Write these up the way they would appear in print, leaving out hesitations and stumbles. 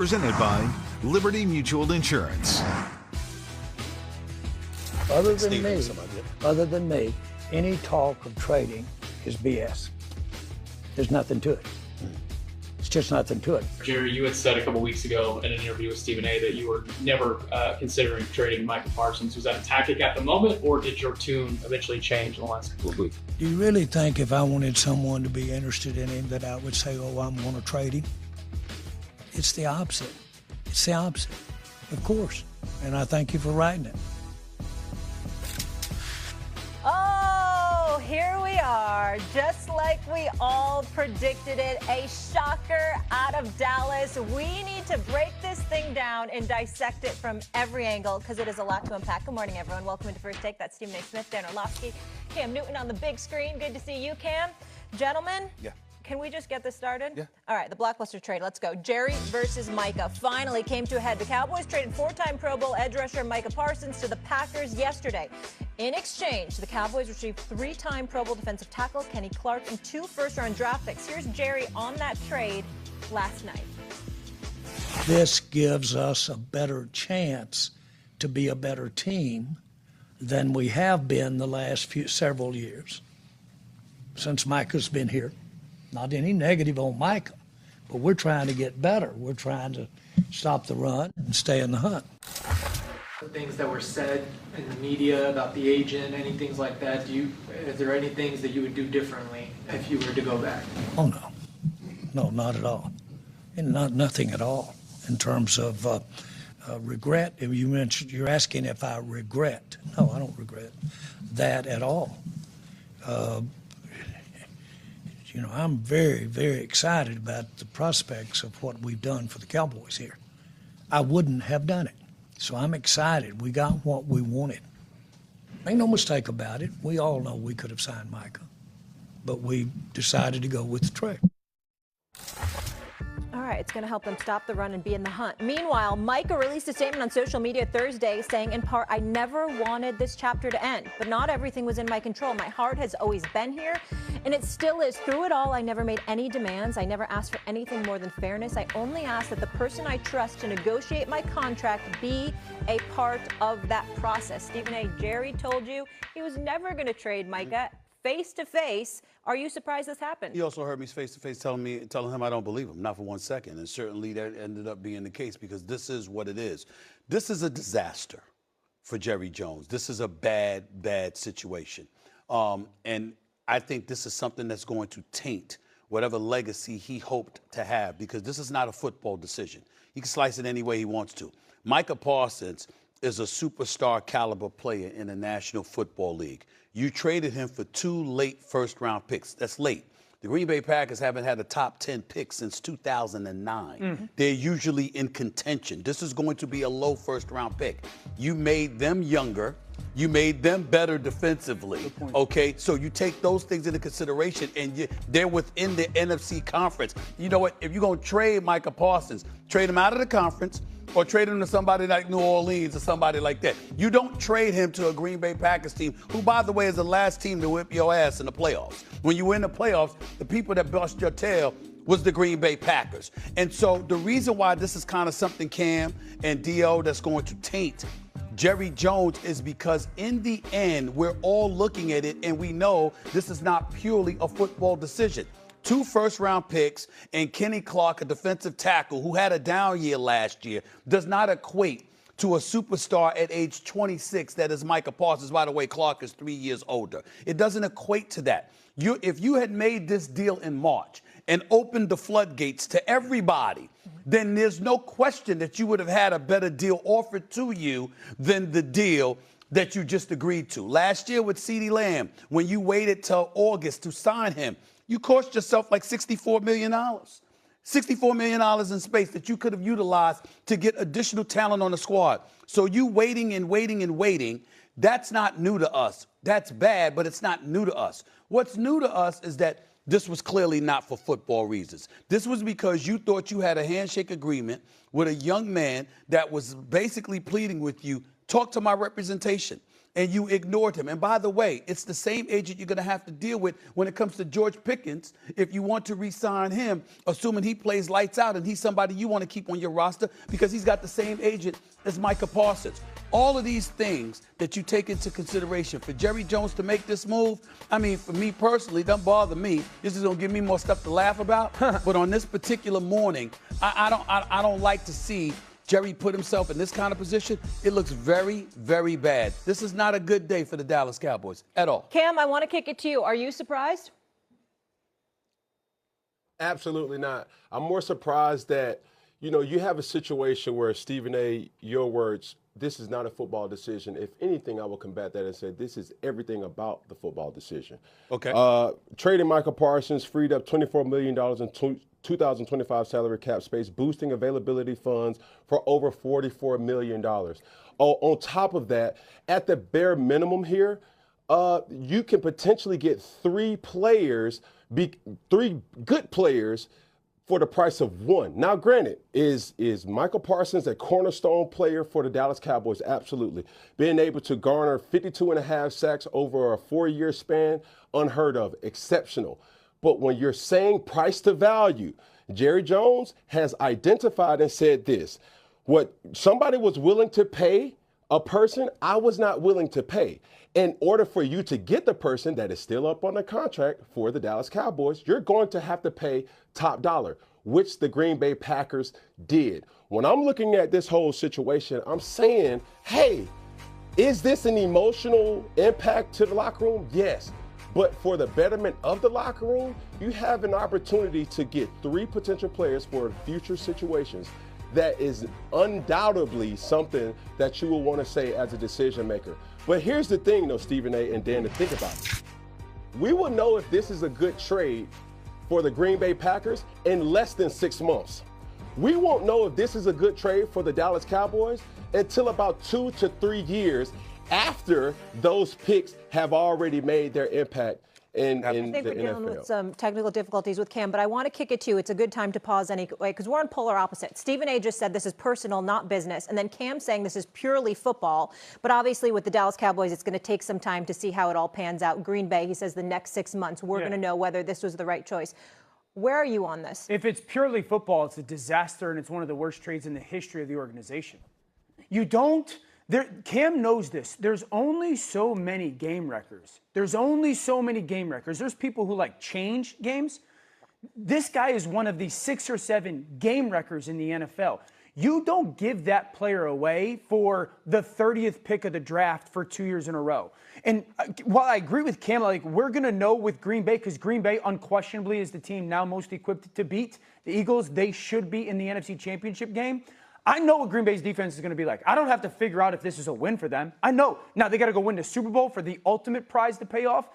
Presented by Liberty Mutual Insurance. Other than me, any talk of trading is BS. There's nothing to it. It's just nothing to it. Jerry, you had said a couple weeks ago in an interview with Stephen A. that you were never considering trading Micah Parsons. Was that a tactic at the moment, or did your tune eventually change in the last couple of weeks? Do you really think if I wanted someone to be interested in him that I would say, oh, I'm going to trade him? It's the opposite. It's the opposite, of course. And I thank you for writing it. Oh, here we are, just like we all predicted it, a shocker out of Dallas. We need to break this thing down and dissect it from every angle because it is a lot to unpack. Good morning, everyone. Welcome into First Take. That's Stephen A. Smith, Dan Orlovsky, Cam Newton on the big screen. Good to see you, Cam. Gentlemen? Yeah. Can we just get this started? Yeah. All right, the blockbuster trade. Let's go. Jerry versus Micah finally came to a head. The Cowboys traded four-time Pro Bowl edge rusher Micah Parsons to the Packers yesterday. In exchange, the Cowboys received three-time Pro Bowl defensive tackle Kenny Clark and two first-round draft picks. Here's Jerry on that trade last night. This gives us a better chance to be a better team than we have been the last several years since Micah's been here. Not any negative on Micah, but we're trying to get better. We're trying to stop the run and stay in the hunt. The things that were said in the media about the agent, any things like that, is there any things that you would do differently if you were to go back? Oh, no. No, not at all. And nothing at all in terms of regret. You mentioned, you're asking if I regret. No, I don't regret that at all. You know, I'm very, very excited about the prospects of what we've done for the Cowboys here. I wouldn't have done it. So I'm excited. We got what we wanted. Ain't no mistake about it. We all know we could have signed Micah, but we decided to go with the trade. All right, it's going to help them stop the run and be in the hunt. Meanwhile, Micah released a statement on social media Thursday saying, in part, I never wanted this chapter to end, but not everything was in my control. My heart has always been here, and it still is. Through it all, I never made any demands. I never asked for anything more than fairness. I only asked that the person I trust to negotiate my contract be a part of that process. Stephen A. Jerry told you he was never going to trade Micah. Face to face. Are you surprised this happened? He also heard me face to face telling him I don't believe him, not for 1 second. And certainly that ended up being the case because this is what it is. This is a disaster for Jerry Jones. This is a bad, bad situation. And I think this is something that's going to taint whatever legacy he hoped to have because this is not a football decision. He can slice it any way he wants to. Micah Parsons is a superstar caliber player in the National Football League. You traded him for two late first-round picks. That's late. The Green Bay Packers haven't had a top 10 pick since 2009. Mm-hmm. They're usually in contention. This is going to be a low first-round pick. You made them younger. You made them better defensively. Okay, so you take those things into consideration, and they're within the NFC conference. You know what? If you're going to trade Micah Parsons, trade him out of the conference, or trade him to somebody like New Orleans or somebody like that. You don't trade him to a Green Bay Packers team, who, by the way, is the last team to whip your ass in the playoffs. When you win the playoffs, the people that bust your tail was the Green Bay Packers. And so the reason why this is kind of something, Cam and D.O., that's going to taint Jerry Jones is because in the end, we're all looking at it and we know this is not purely a football decision. Two first-round picks and Kenny Clark, a defensive tackle who had a down year last year, does not equate to a superstar at age 26 that is Micah Parsons. By the way, Clark is 3 years older. It doesn't equate to that. If you had made this deal in March and opened the floodgates to everybody, then there's no question that you would have had a better deal offered to you than the deal that you just agreed to. Last year with CeeDee Lamb, when you waited till August to sign him, you cost yourself like $64 million. $64 million in space that you could have utilized to get additional talent on the squad. So you waiting and waiting and waiting, that's not new to us. That's bad, but it's not new to us. What's new to us is that this was clearly not for football reasons. This was because you thought you had a handshake agreement with a young man that was basically pleading with you, talk to my representation. and you ignored him. And by the way, it's the same agent you're going to have to deal with when it comes to George Pickens if you want to re-sign him, assuming he plays lights out and he's somebody you want to keep on your roster because he's got the same agent as Micah Parsons. All of these things that you take into consideration for Jerry Jones to make this move, I mean, for me personally, doesn't bother me. This is going to give me more stuff to laugh about. But on this particular morning, I don't like to see Jerry put himself in this kind of position. It looks very, very bad. This is not a good day for the Dallas Cowboys at all. Cam, I want to kick it to you. Are you surprised? Absolutely not. I'm more surprised that, you have a situation where Stephen A., your words, this is not a football decision. If anything, I will combat that and say this is everything about the football decision. Okay. Trading Micah Parsons freed up $24 million in 2025 salary cap space, boosting availability funds for over $44 million. On top of that, at the bare minimum here, you can potentially get three good players for the price of one. Now, granted, is Micah Parsons a cornerstone player for the Dallas Cowboys? Absolutely. Being able to garner 52.5 sacks over a 4-year span, unheard of, exceptional. But when you're saying price to value, Jerry Jones has identified and said this: what somebody was willing to pay a person, I was not willing to pay. In order for you to get the person that is still up on the contract for the Dallas Cowboys, you're going to have to pay top dollar, which the Green Bay Packers did. When I'm looking at this whole situation, I'm saying, hey, is this an emotional impact to the locker room? Yes. But for the betterment of the locker room, you have an opportunity to get three potential players for future situations. That is undoubtedly something that you will want to say as a decision maker. But here's the thing, though, Stephen A. and Dan, to think about. We will know if this is a good trade for the Green Bay Packers in less than 6 months. We won't know if this is a good trade for the Dallas Cowboys until about 2 to 3 years after those picks have already made their impact in the NFL. I think we're dealing with some technical difficulties with Cam, but I want to kick it to you. It's a good time to pause anyway, because we're on polar opposites. Stephen A. just said this is personal, not business, and then Cam saying this is purely football. But obviously with the Dallas Cowboys, it's going to take some time to see how it all pans out. Green Bay, he says the next 6 months, we're going to know whether this was the right choice. Where are you on this? If it's purely football, it's a disaster, and it's one of the worst trades in the history of the organization. Cam knows this. There's only so many game wreckers. There's people who change games. This guy is one of the 6 or 7 game wreckers in the NFL. You don't give that player away for the 30th pick of the draft for 2 years in a row. And while I agree with Cam, we're going to know with Green Bay, because Green Bay unquestionably is the team now most equipped to beat the Eagles. They should be in the NFC Championship game. I know what Green Bay's defense is going to be like. I don't have to figure out if this is a win for them. I know. Now, they got to go win the Super Bowl for the ultimate prize to pay off.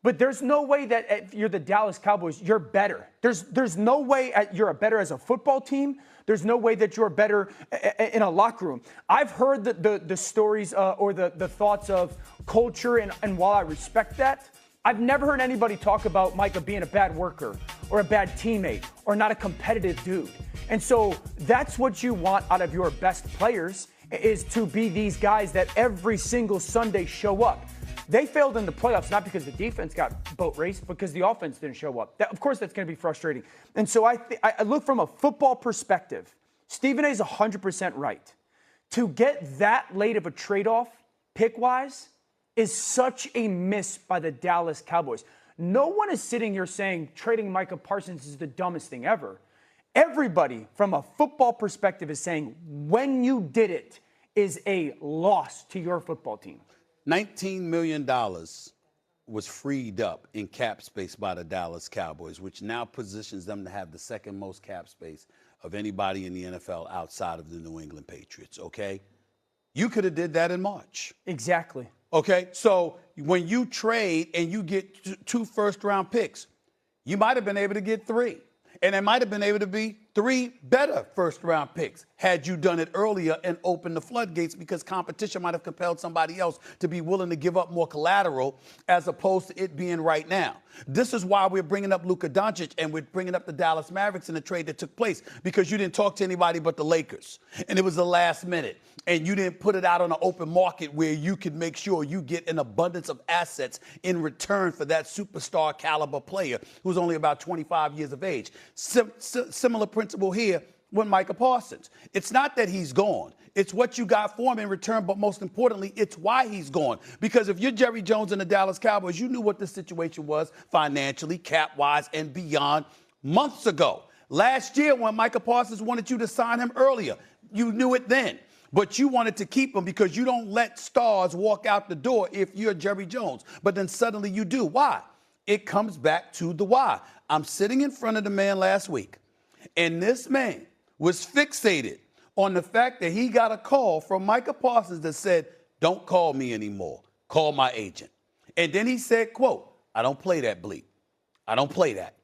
But there's no way that if you're the Dallas Cowboys, you're better. There's no way you're better as a football team. There's no way that you're better in a locker room. I've heard the stories or the thoughts of culture, and while I respect that, I've never heard anybody talk about Micah being a bad worker or a bad teammate or not a competitive dude. And so that's what you want out of your best players, is to be these guys that every single Sunday show up. They failed in the playoffs not because the defense got boat raced, because the offense didn't show up. Of course, that's going to be frustrating. And so I look from a football perspective. Stephen A. is 100% right. To get that late of a trade-off, pick-wise, is such a miss by the Dallas Cowboys. No one is sitting here saying trading Micah Parsons is the dumbest thing ever. Everybody from a football perspective is saying when you did it is a loss to your football team. $19 million was freed up in cap space by the Dallas Cowboys, which now positions them to have the second most cap space of anybody in the NFL outside of the New England Patriots, okay? You could have did that in March. Exactly. Okay, so when you trade and you get 2 first-round picks, you might have been able to get 3. And it might have been able to be 3 better first-round picks had you done it earlier and opened the floodgates, because competition might have compelled somebody else to be willing to give up more collateral as opposed to it being right now. This is why we're bringing up Luka Doncic and we're bringing up the Dallas Mavericks in the trade that took place, because you didn't talk to anybody but the Lakers, and it was the last minute, and you didn't put it out on an open market where you could make sure you get an abundance of assets in return for that superstar caliber player who's only about 25 years of age. Similar principle here with Micah Parsons. It's not that he's gone. It's what you got for him in return, but most importantly, it's why he's gone. Because if you're Jerry Jones and the Dallas Cowboys, you knew what the situation was financially, cap-wise, and beyond months ago. Last year, when Micah Parsons wanted you to sign him earlier, you knew it then. But you wanted to keep him because you don't let stars walk out the door if you're Jerry Jones. But then suddenly you do. Why? It comes back to the why. I'm sitting in front of the man last week, and this man was fixated on the fact that he got a call from Micah Parsons that said, don't call me anymore. Call my agent. And then he said, quote, I don't play that bleep. I don't play that.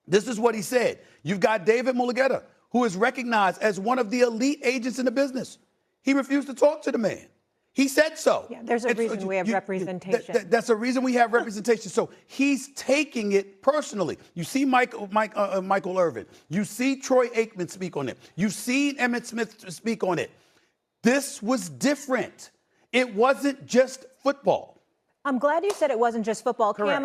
This is what he said. You've got David Mulugeta, who is recognized as one of the elite agents in the business. He refused to talk to the man. He said so. Yeah, there's a reason we have representation. That's a reason we have representation. So he's taking it personally. You see Michael Irvin. You see Troy Aikman speak on it. You've seen Emmitt Smith speak on it. This was different. It wasn't just football. I'm glad you said it wasn't just football, Cam.